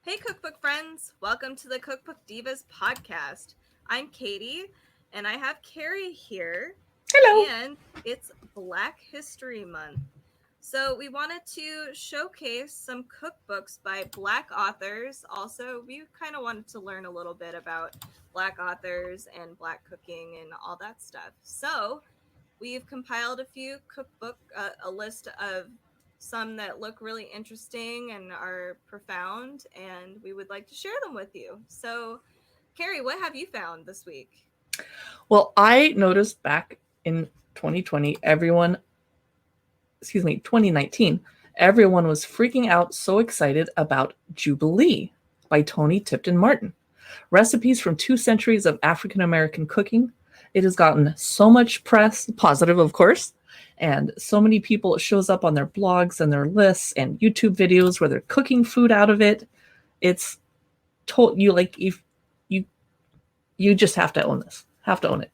Hey, cookbook friends! Welcome to the Cookbook Divas podcast. I'm Katie, and I have Carrie here. Hello. And it's Black History Month. So we wanted to showcase some cookbooks by Black authors. Also, we kind of wanted to learn a little bit about Black authors and Black cooking and all that stuff. So we've compiled a few a list of some that look really interesting and are profound, and we would like to share them with you. So, Carrie, what have you found this week? Well, I noticed back in 2019, everyone was freaking out, so excited about Jubilee by Toni Tipton-Martin. Recipes from 2 centuries of African American cooking. It has gotten so much press, positive of course, and so many people, it shows up on their blogs and their lists and YouTube videos where they're cooking food out of it. It's told you like if you just have to own this. Have to own it.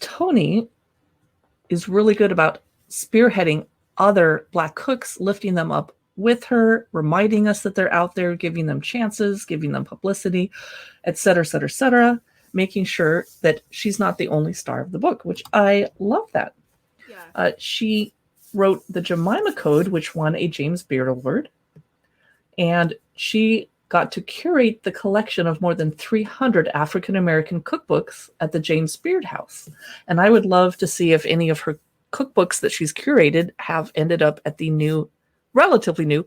Toni is really good about spearheading other Black cooks, lifting them up with her, reminding us that they're out there, giving them chances, giving them publicity, etc., making sure that she's not the only star of the book, which I love that. Yeah. She wrote the Jemima Code, which won a James Beard Award, and she got to curate the collection of more than 300 African-American cookbooks at the James Beard House. And I would love to see if any of her cookbooks that she's curated have ended up at the relatively new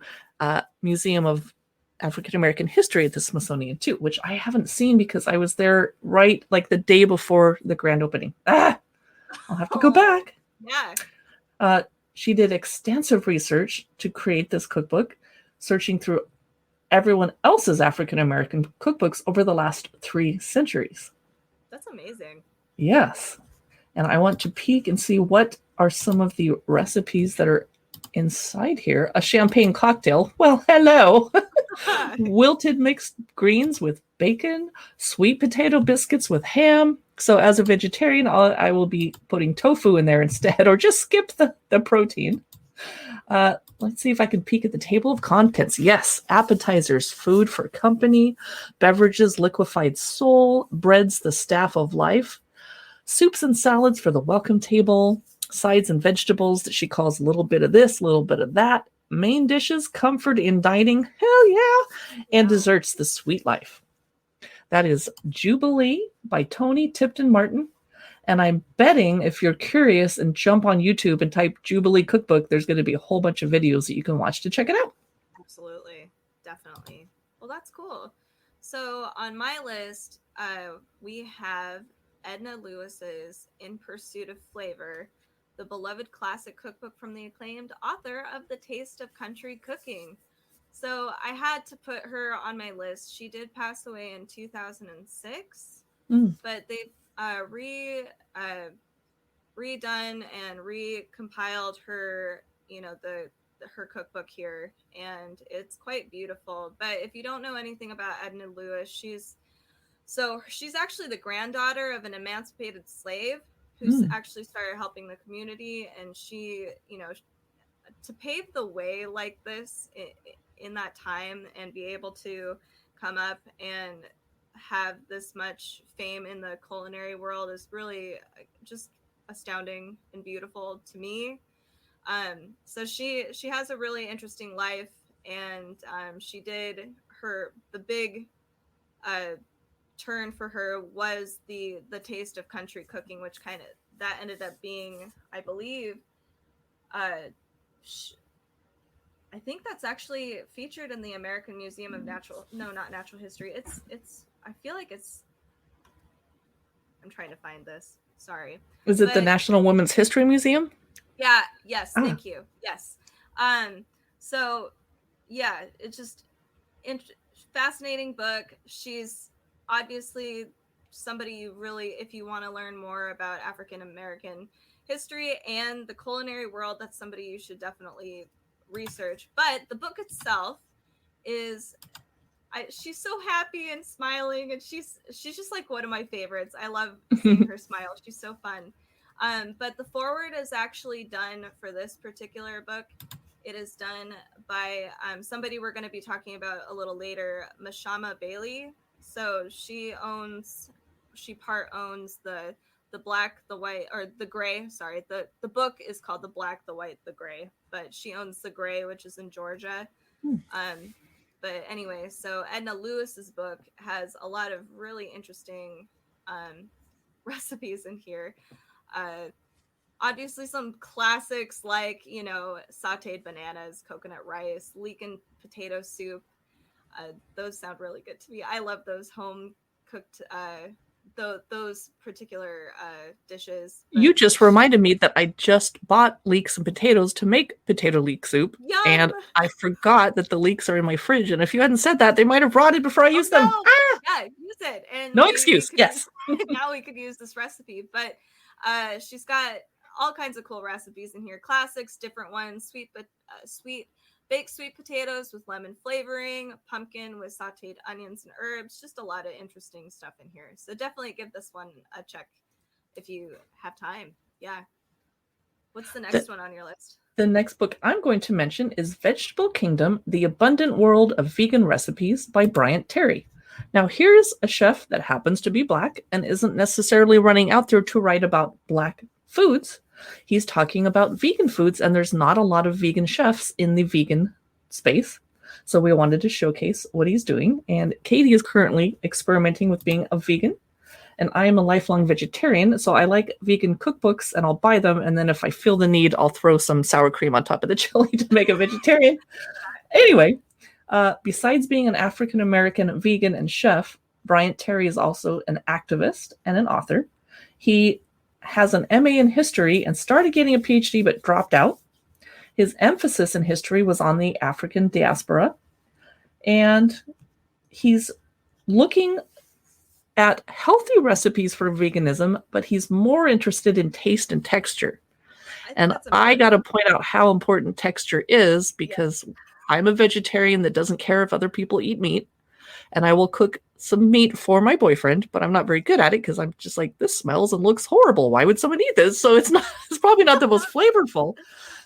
Museum of African-American History at the Smithsonian too, which I haven't seen because I was there right like the day before the grand opening. I'll have to go back. Yeah. She did extensive research to create this cookbook, searching through everyone else's African-American cookbooks over the last 3 centuries. That's amazing. Yes. And I want to peek and see what are some of the recipes that are inside here. A champagne cocktail. Well, hello. Wilted mixed greens with bacon, sweet potato biscuits with ham. So as a vegetarian, I will be putting tofu in there instead, or just skip the protein. Let's see if I can peek at the table of contents. Yes, appetizers, food for company, beverages, liquefied soul, breads, the staff of life, soups and salads for the welcome table, sides and vegetables that she calls a little bit of this, a little bit of that, main dishes, comfort in dining, hell yeah, and desserts, the sweet life. That is Jubilee by Toni Tipton-Martin. And I'm betting if you're curious and jump on YouTube and type Jubilee Cookbook, there's going to be a whole bunch of videos that you can watch to check it out. Absolutely. Definitely. Well, that's cool. So on my list, we have Edna Lewis's In Pursuit of Flavor, the beloved classic cookbook from the acclaimed author of The Taste of Country Cooking. So I had to put her on my list. She did pass away in 2006, but they've redone and recompiled her, her cookbook here, and it's quite beautiful. But if you don't know anything about Edna Lewis, she's actually the granddaughter of an emancipated slave who's actually started helping the community, and she, to pave the way like this in that time and be able to come up and have this much fame in the culinary world is really just astounding and beautiful to me. So she has a really interesting life, and she did the big turn for her was the Taste of Country Cooking, which that ended up being, I believe, I think that's actually featured in the American Museum of Natural History. It's I feel like I'm trying to find this. Sorry. Is it the National Women's History Museum? Yeah. Yes. Thank you. Yes. So yeah, it's just fascinating book. She's obviously somebody you really, if you want to learn more about African American history and the culinary world, that's somebody you should definitely research. But the book itself is, she's so happy and smiling, and she's just like one of my favorites. I love seeing her smile. She's so fun. But the foreword is actually done for this particular book It is done by somebody we're going to be talking about a little later, Mashama Bailey. So she part owns the black, the white, or the gray. Sorry, the book is called The Black, the White, the Gray, but she owns the gray, which is in Georgia. But anyway, so Edna Lewis's book has a lot of really interesting recipes in here. Obviously some classics like, sauteed bananas, coconut rice, leek and potato soup. Those sound really good to me. I love those home cooked those particular dishes. You just reminded me that I just bought leeks and potatoes to make potato leek soup. Yum! And I forgot that the leeks are in my fridge. And if you hadn't said that, they might have rotted before I used them. Ah! Yeah, use it. And no excuse. Yes. Now we could use this recipe. But she's got all kinds of cool recipes in here. Classics, different ones, sweet baked sweet potatoes with lemon flavoring, pumpkin with sauteed onions and herbs. Just a lot of interesting stuff in here. So definitely give this one a check if you have time. Yeah. What's the next one on your list? The next book I'm going to mention is Vegetable Kingdom, The Abundant World of Vegan Recipes by Bryant Terry. Now, here's a chef that happens to be Black and isn't necessarily running out there to write about Black foods. He's talking about vegan foods, and there's not a lot of vegan chefs in the vegan space. So we wanted to showcase what he's doing. And Katie is currently experimenting with being a vegan. And I am a lifelong vegetarian, so I like vegan cookbooks, and I'll buy them. And then if I feel the need, I'll throw some sour cream on top of the chili to make a vegetarian. Anyway, besides being an African-American vegan and chef, Bryant Terry is also an activist and an author. He has an MA in history and started getting a PhD but dropped out. His emphasis in history was on the African diaspora. And he's looking at healthy recipes for veganism, but he's more interested in taste and texture. And I got to point out how important texture is, because I'm a vegetarian that doesn't care if other people eat meat. And I will cook some meat for my boyfriend, but I'm not very good at it because I'm just like, this smells and looks horrible. Why would someone eat this? So it's probably not the most flavorful.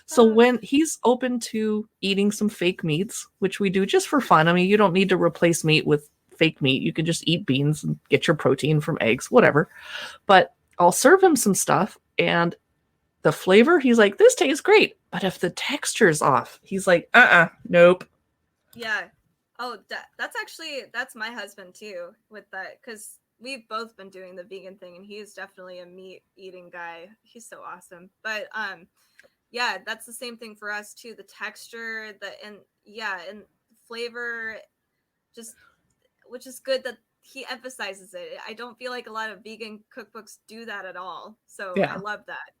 So when he's open to eating some fake meats, which we do just for fun. I mean, you don't need to replace meat with fake meat. You can just eat beans and get your protein from eggs, whatever. But I'll serve him some stuff, and the flavor, he's like, this tastes great. But if the texture's off, he's like, nope. Yeah. Oh, that's my husband too with that, because we've both been doing the vegan thing, and he's definitely a meat eating guy. He's so awesome. But yeah, that's the same thing for us too. The texture, and flavor, just, which is good that he emphasizes it. I don't feel like a lot of vegan cookbooks do that at all. So yeah. I love that.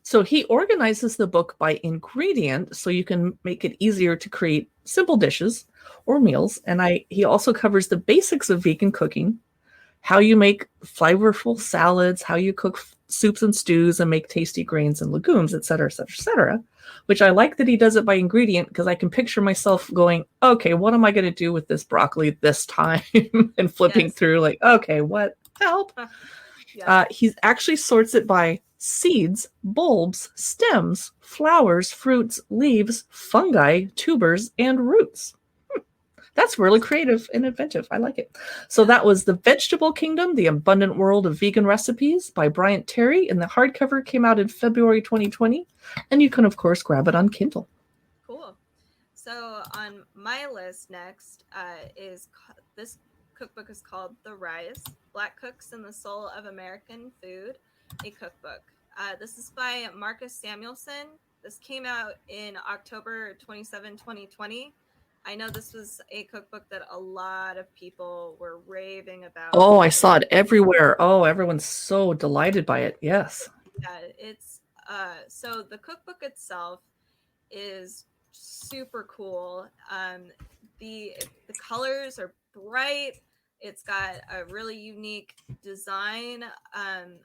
So he organizes the book by ingredient, so you can make it easier to create simple dishes or meals. And he also covers the basics of vegan cooking, how you make flavorful salads, how you cook soups and stews and make tasty grains and legumes, et cetera, et cetera, et cetera. Which I like that he does it by ingredient, because I can picture myself going, okay, what am I going to do with this broccoli this time? And flipping through like, okay, what? Help. He actually sorts it by seeds, bulbs, stems, flowers, fruits, leaves, fungi, tubers, and roots. That's really creative and inventive. I like it. So that was The Vegetable Kingdom, The Abundant World of Vegan Recipes by Bryant Terry. And the hardcover came out in February 2020. And you can, of course, grab it on Kindle. Cool. So on my list next is this cookbook is called The Rise, Black Cooks and the Soul of American Food, a cookbook. This is by Marcus Samuelsson. This came out in October 27, 2020. I know this was a cookbook that a lot of people were raving about. Oh, I saw it everywhere. Oh, everyone's so delighted by it. Yes. Yeah, it's so the cookbook itself is super cool. The colors are bright. It's got a really unique design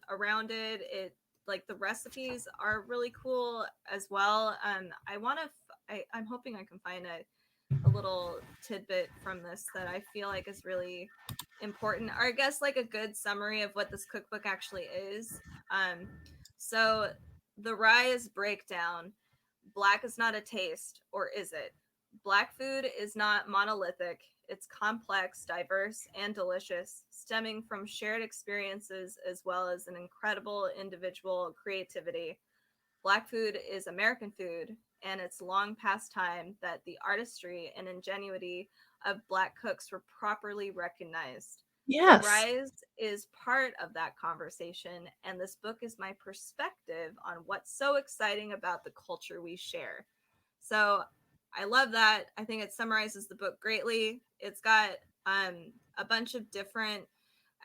around it. It, like, the recipes are really cool as well. I'm hoping I can find a little tidbit from this that I feel like is really important, or I guess like a good summary of what this cookbook actually is. So the Rise breakdown. Black is not a taste, or is it? Black food is not monolithic. It's complex, diverse, and delicious, stemming from shared experiences as well as an incredible individual creativity. Black food is American food, and it's long past time that the artistry and ingenuity of Black cooks were properly recognized. The Yes. Rise is part of that conversation, and this book is my perspective on what's so exciting about the culture we share. So I love that. I think it summarizes the book greatly. It's got a bunch of different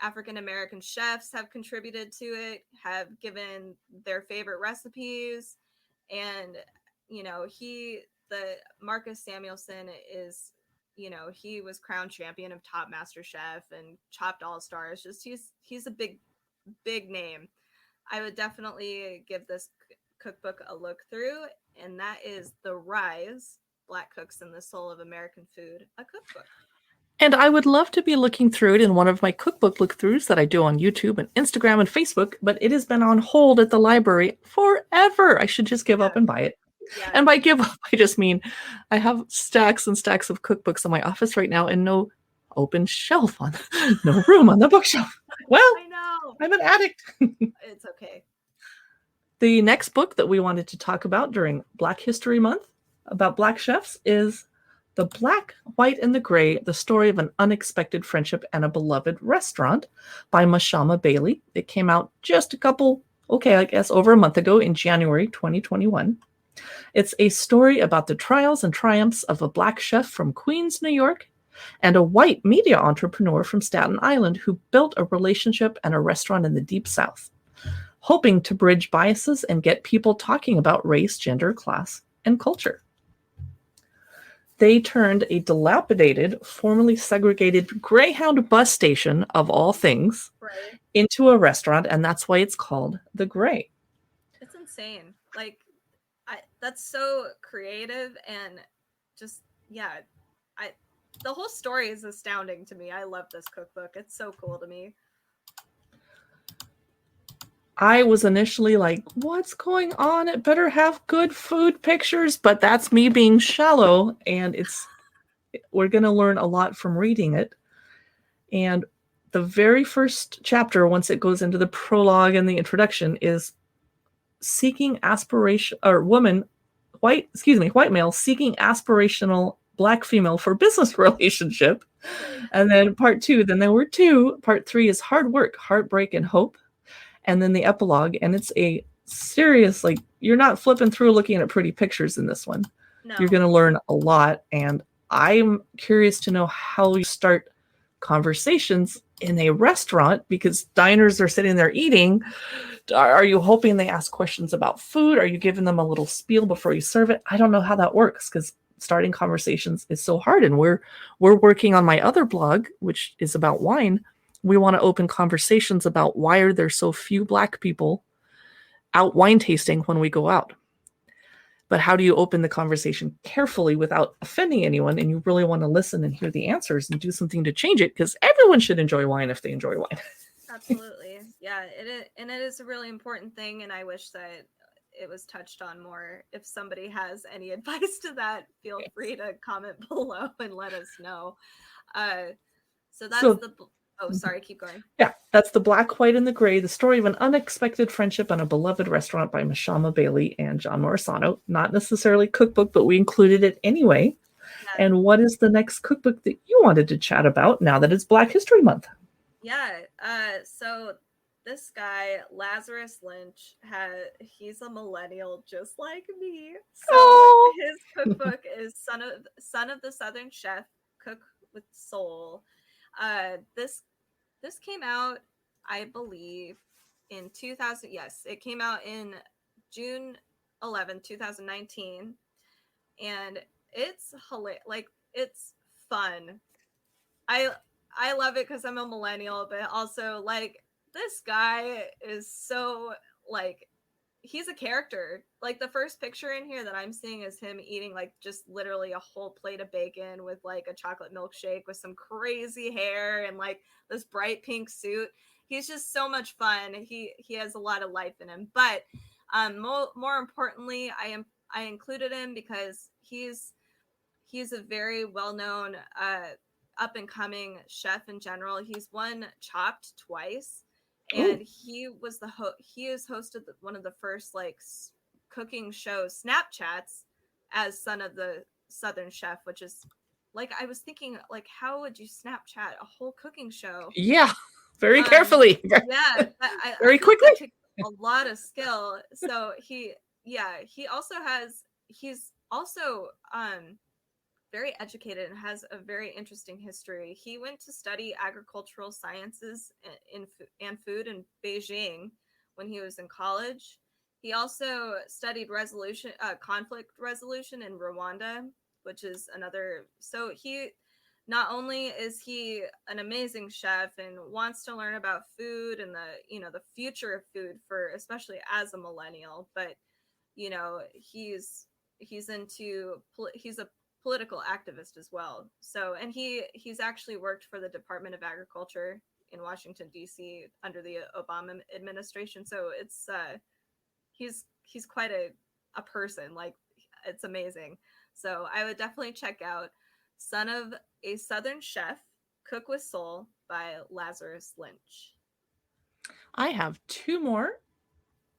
African American chefs have contributed to it, have given their favorite recipes, and the Marcus Samuelsson is, he was crowned champion of Top Master Chef and Chopped All Stars. Just he's a big name. I would definitely give this cookbook a look through, and that is The Rise: Black Cooks and the Soul of American Food, a cookbook. And I would love to be looking through it in one of my cookbook look-throughs that I do on YouTube and Instagram and Facebook, but it has been on hold at the library forever. I should just give up and buy it. Yeah. And by give up, I just mean I have stacks and stacks of cookbooks in my office right now and no open shelf on, no room on the bookshelf. Well, I know. I'm an addict. It's okay. The next book that we wanted to talk about during Black History Month about Black chefs is The Black, White, and the Gray, The Story of an Unexpected Friendship and a Beloved Restaurant by Mashama Bailey. It came out just over a month ago in January 2021. It's a story about the trials and triumphs of a Black chef from Queens, New York, and a white media entrepreneur from Staten Island who built a relationship and a restaurant in the Deep South, hoping to bridge biases and get people talking about race, gender, class, and culture. They turned a dilapidated, formerly segregated Greyhound bus station, of all things, into a restaurant, and that's why it's called The Gray. It's insane. That's so creative and just, the whole story is astounding to me. I love this cookbook. It's so cool to me. I was initially like, what's going on? It better have good food pictures, but that's me being shallow, and we're going to learn a lot from reading it. And the very first chapter, once it goes into the prologue and the introduction, is white male seeking aspirational Black female for business relationship. And then part 2, then there were 2. Part 3 is hard work, heartbreak, and hope. And then the epilogue, and it's a serious, you're not flipping through looking at pretty pictures in this one. No. You're going to learn a lot, and I'm curious to know how you start conversations in a restaurant, because diners are sitting there eating. Are you hoping they ask questions about food? Are you giving them a little spiel before you serve it? I don't know how that works, because starting conversations is so hard, and we're working on my other blog, which is about wine. We want to open conversations about why are there so few Black people out wine tasting when we go out. But how do you open the conversation carefully without offending anyone? And you really want to listen and hear the answers and do something to change it, because everyone should enjoy wine if they enjoy wine. Absolutely. Yeah, it is a really important thing, and I wish that it was touched on more. If somebody has any advice to that, feel free to comment below and let us know. Oh, sorry, keep going. Yeah, that's The Black, White, and the Gray, The Story of an Unexpected Friendship and a Beloved Restaurant by Mashama Bailey and John Morisano. Not necessarily cookbook, but we included it anyway. Yeah. And what is the next cookbook that you wanted to chat about now that it's Black History Month? Yeah, so this guy, Lazarus Lynch, he's a millennial just like me. So his cookbook is Son of the Southern Chef, Cook with Soul. This came out, I believe, in 2000. Yes, it came out in June 11, 2019, and it's hilarious. It's fun. I love it because I'm a millennial, but also this guy is so he's a character. The first picture in here that I'm seeing is him eating just literally a whole plate of bacon with a chocolate milkshake with some crazy hair and this bright pink suit. He's just so much fun. He has a lot of life in him. But more importantly, I am I included him because he's a very well-known up-and-coming chef in general. He's won Chopped twice, and he has hosted one of the first like cooking shows, Snapchats, as son of the Southern chef, which is like, I was thinking, like, how would you Snapchat a whole cooking show? Yeah, very carefully. Yeah, very I quickly. that takes a lot of skill. So he's also very educated and has a very interesting history. He went to study agricultural sciences and food in Beijing when he was in college. He also studied conflict resolution in Rwanda, which is another. So he not only is he an amazing chef and wants to learn about food and the future of food, for especially as a millennial, but he's a political activist as well. So, and he's actually worked for the Department of Agriculture in Washington D.C. under the Obama administration. So it's he's quite a person. Like, it's amazing. So I would definitely check out Son of a Southern Chef, Cook with Soul by Lazarus Lynch. I have 2 more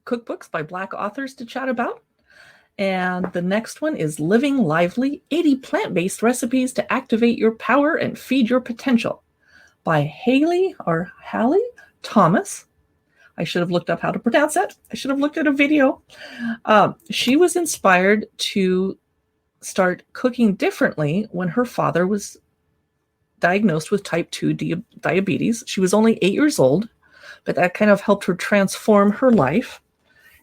cookbooks by Black authors to chat about. And the next one is Living Lively, 80 Plant-Based Recipes to Activate Your Power and Feed Your Potential by Hallie Thomas. I should have looked up how to pronounce that. I should have looked at a video. She was inspired to start cooking differently when her father was diagnosed with type 2 diabetes. She was only 8 years old, but that kind of helped her transform her life.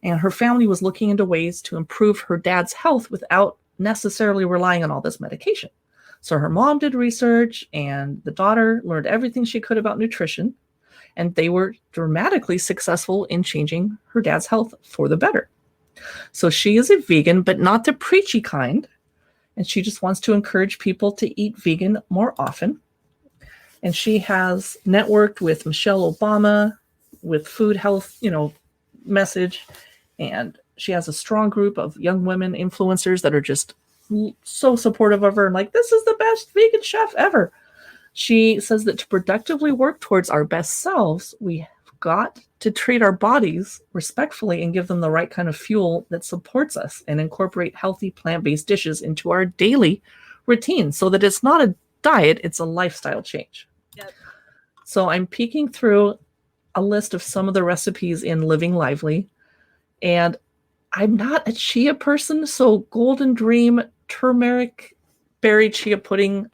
And her family was looking into ways to improve her dad's health without necessarily relying on all this medication. So her mom did research, and the daughter learned everything she could about nutrition, and they were dramatically successful in changing her dad's health for the better. So she is a vegan, but not the preachy kind, and she just wants to encourage people to eat vegan more often. And she has networked with Michelle Obama with food health, message. And she has a strong group of young women influencers that are just so supportive of her and like, this is the best vegan chef ever. She says that to productively work towards our best selves, we have got to treat our bodies respectfully and give them the right kind of fuel that supports us, and incorporate healthy plant-based dishes into our daily routine so that it's not a diet, it's a lifestyle change. Yep. So I'm peeking through a list of some of the recipes in Living Lively, and I'm not a chia person, so Golden Dream turmeric berry chia pudding.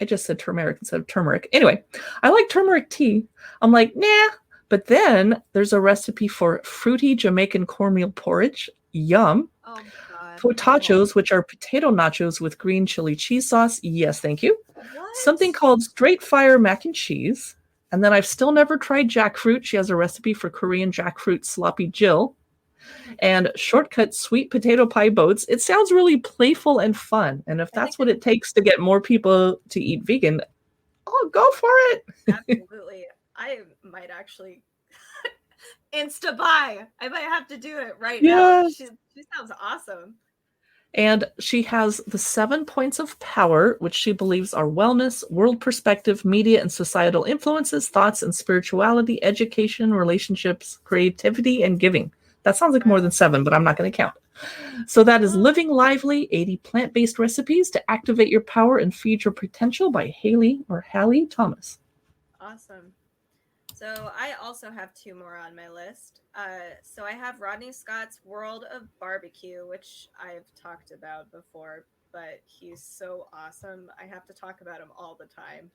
I just said turmeric instead of turmeric. Anyway, I like turmeric tea. I'm like, nah. But then there's a recipe for fruity Jamaican cornmeal porridge. Yum. Oh, God. Potachos, which are potato nachos with green chili cheese sauce. Yes, thank you. What? Something called straight fire mac and cheese. And then I've still never tried jackfruit. She has a recipe for Korean jackfruit sloppy Jill. And shortcut sweet potato pie boats. It sounds really playful and fun. And if that's what it takes to get more people to eat vegan, oh, go for it. Absolutely. I might actually insta buy. I might have to do it right now. She sounds awesome. And she has the 7 points of power, which she believes are wellness, world perspective, media and societal influences, thoughts and spirituality, education, relationships, creativity, and giving. That sounds like more than 7, but I'm not going to count. So that is Living Lively, 80 Plant-Based Recipes to Activate Your Power and Feed Your Potential by Hallie Thomas. Awesome. So I also have 2 more on my list. So I have Rodney Scott's World of Barbecue, which I've talked about before, but he's so awesome. I have to talk about him all the time.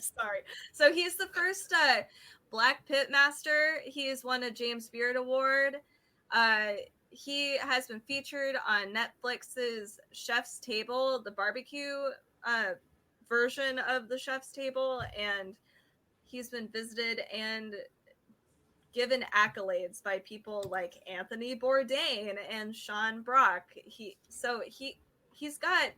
Sorry. So he's the first Black Pit Master. He has won a James Beard Award. He has been featured on Netflix's Chef's Table, the barbecue version of the Chef's Table, and he's been visited and given accolades by people like Anthony Bourdain and Sean Brock. He's got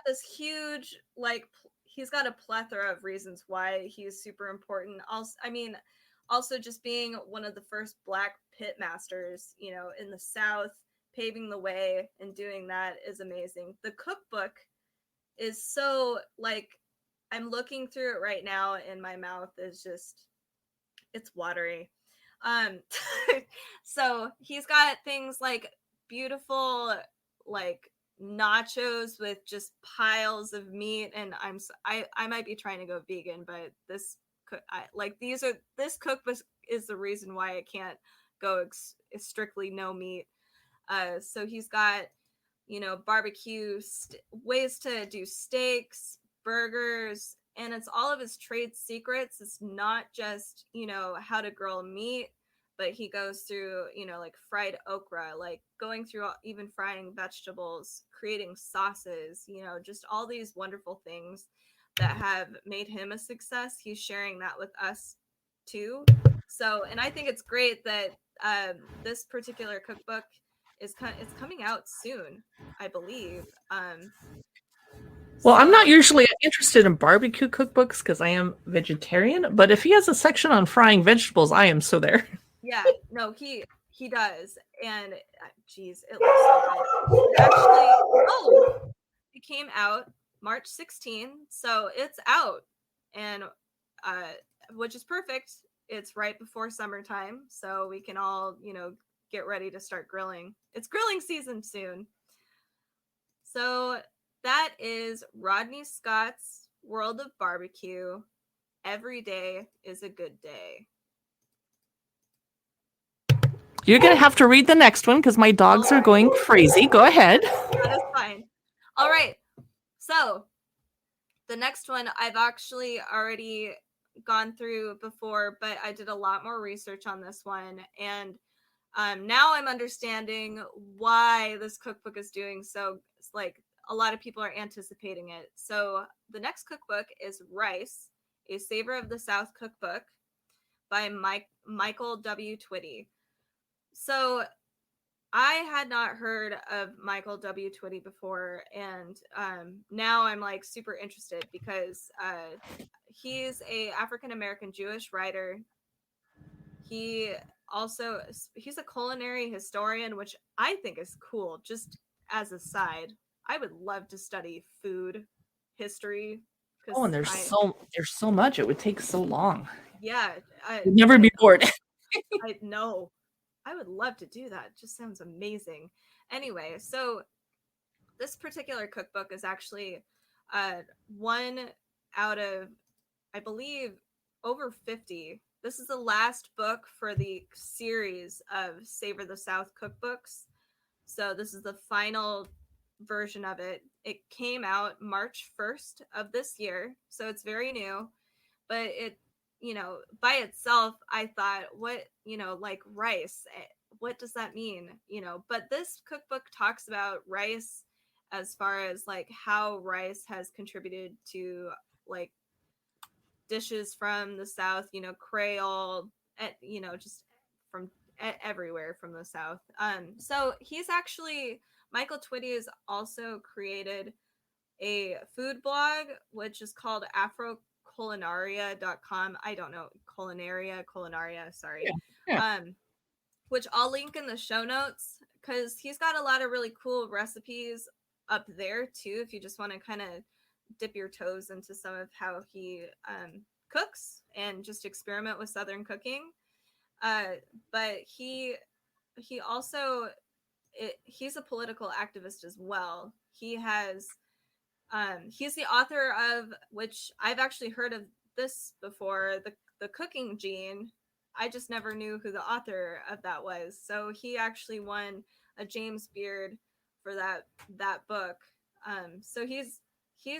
this huge, like, he's got a plethora of reasons why he's super important. Also, I mean, also just being one of the first Black pit masters, you know, in the South, paving the way and doing that is amazing. The cookbook is so, like, I'm looking through it right now and my mouth is just, it's watery. So he's got things like beautiful, like, nachos with just piles of meat, and I might be trying to go vegan, but this cookbook is the reason why I can't go strictly no meat. So he's got, you know, barbecue ways to do steaks, burgers, and it's all of his trade secrets. It's not just, you know, how to grill meat, but he goes through, you know, like fried okra, like going through even frying vegetables, creating sauces, you know, just all these wonderful things that have made him a success. He's sharing that with us too. So, and I think it's great that this particular cookbook it's coming out soon, I believe. Well, I'm not usually interested in barbecue cookbooks because I am vegetarian, but if he has a section on frying vegetables, I am so there. Yeah, no, he does, and geez, it looks so good. It actually, it came out March 16, so it's out, and which is perfect. It's right before summertime, so we can all, you know, get ready to start grilling. It's grilling season soon. So that is Rodney Scott's World of Barbecue. Every day is a good day. You're going to have to read the next one because my dogs are going crazy. Go ahead. That is fine. All right. So the next one I've actually already gone through before, but I did a lot more research on this one. And now I'm understanding why this cookbook is doing so. It's like a lot of people are anticipating it. So the next cookbook is Rice, A Savor of the South Cookbook by Michael W. Twitty. So I had not heard of Michael W. Twitty before, and now I'm like super interested because he's a African-American Jewish writer. He's a culinary historian, which I think is cool. Just as a side, I would love to study food history. Oh, and there's so much. It would take so long. Yeah, you'd never be bored. I know. I would love to do that. It just sounds amazing. Anyway, so this particular cookbook is actually one out of, I believe, over 50. This is the last book for the series of Savor the South cookbooks. So this is the final version of it. It came out March 1st of this year, so it's very new. But it, you know, by itself, I thought, what, you know, like rice, what does that mean? You know, but this cookbook talks about rice as far as like how rice has contributed to like dishes from the South, you know, Creole, you know, just from everywhere from the South. So he's actually, Michael Twitty has also created a food blog, which is called afroculinaria.com. I don't know, culinaria, sorry. Yeah. Which I'll link in the show notes because he's got a lot of really cool recipes up there too, if you just want to kind of dip your toes into some of how he cooks and just experiment with Southern cooking. But he also, he's a political activist as well. He's the author of, which I've actually heard of this before, the Cooking Gene. I just never knew who the author of that was. So he actually won a James Beard for that book. So he's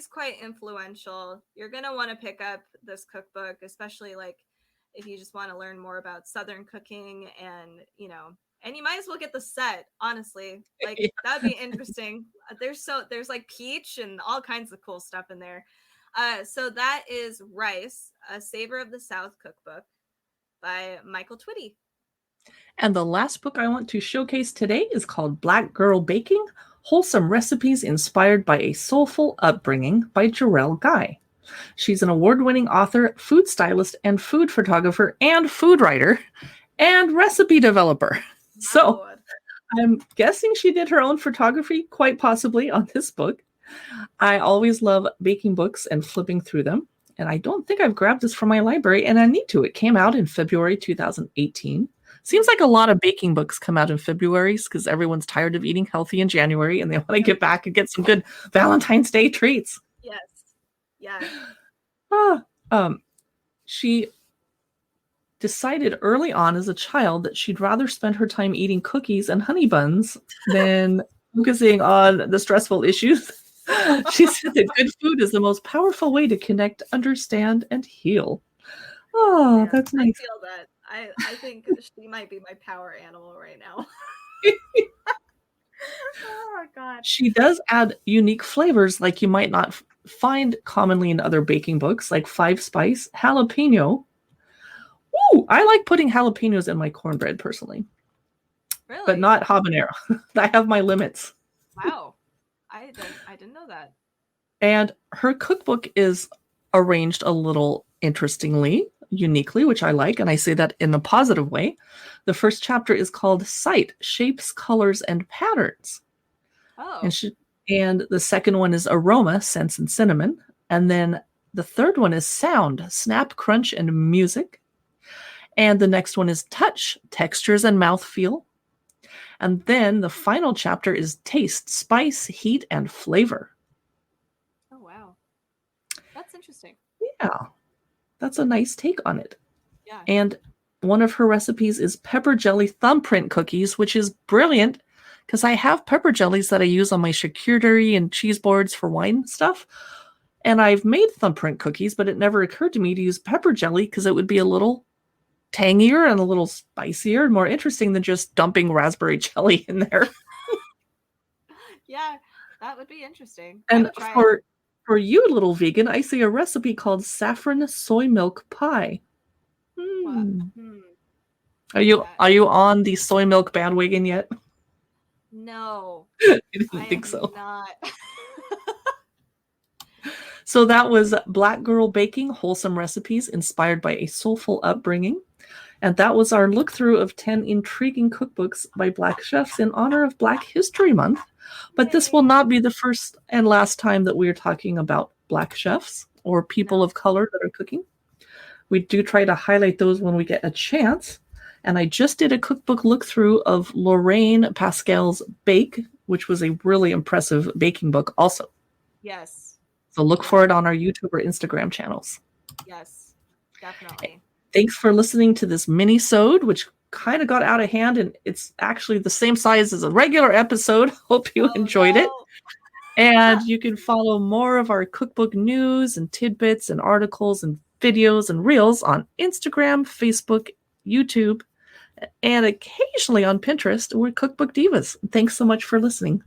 quite influential. You're gonna want to pick up this cookbook, especially like if you just want to learn more about Southern cooking, and you know, and you might as well get the set. Honestly, like that'd be interesting. There's like peach and all kinds of cool stuff in there. So that is Rice, A Savor of the South Cookbook by Michael Twitty. And the last book I want to showcase today is called Black Girl Baking, Wholesome Recipes Inspired by a Soulful Upbringing by Jarrell Guy. She's an award-winning author, food stylist, and food photographer, and food writer, and recipe developer. So Wow. I'm guessing she did her own photography, quite possibly, on this book. I always love baking books and flipping through them. And I don't think I've grabbed this from my library, and I need to. It came out in February 2018. Seems like a lot of baking books come out in February because everyone's tired of eating healthy in January and they want to get back and get some good Valentine's Day treats. Yes. Yeah. She decided early on as a child that she'd rather spend her time eating cookies and honey buns than focusing on the stressful issues. She said that good food is the most powerful way to connect, understand, and heal. Oh, Yeah, that's nice. I feel that. I think she might be my power animal right now. Oh my god. She does add unique flavors like you might not find commonly in other baking books, like 5-spice, jalapeno. Ooh, I like putting jalapenos in my cornbread personally. Really? But not habanero. I have my limits. Wow. I didn't know that. And her cookbook is arranged a little interestingly, uniquely, which I like, and I say that in a positive way. The first chapter is called Sight, Shapes, Colors, and Patterns. Oh. And the second one is Aroma, Scents, and Cinnamon. And then the third one is Sound, Snap, Crunch, and Music. And the next one is Touch, Textures, and Mouthfeel. And then the final chapter is Taste, Spice, Heat, and Flavor. Oh, wow. That's interesting. Yeah, that's a nice take on it. Yeah. And one of her recipes is pepper jelly thumbprint cookies, which is brilliant because I have pepper jellies that I use on my charcuterie and cheese boards for wine stuff. And I've made thumbprint cookies, but it never occurred to me to use pepper jelly because it would be a little tangier and a little spicier and more interesting than just dumping raspberry jelly in there. Yeah, that would be interesting. And for you, little vegan, I see a recipe called saffron soy milk pie. Are you on the soy milk bandwagon yet? No. I didn't think so. Not. So that was Black Girl Baking, Wholesome Recipes Inspired by a Soulful Upbringing. And that was our look through of 10 intriguing cookbooks by Black chefs in honor of Black History Month. But this will not be the first and last time that we are talking about Black chefs or people of color that are cooking. We do try to highlight those when we get a chance. And I just did a cookbook look through of Lorraine Pascal's Bake, which was a really impressive baking book also. Yes. So look for it on our YouTube or Instagram channels. Yes, definitely. Thanks for listening to this mini-sode, which kind of got out of hand, and it's actually the same size as a regular episode. Hope you enjoyed it. And you can follow more of our cookbook news and tidbits and articles and videos and reels on Instagram, Facebook, YouTube, and occasionally on Pinterest. We're Cookbook Divas. Thanks so much for listening.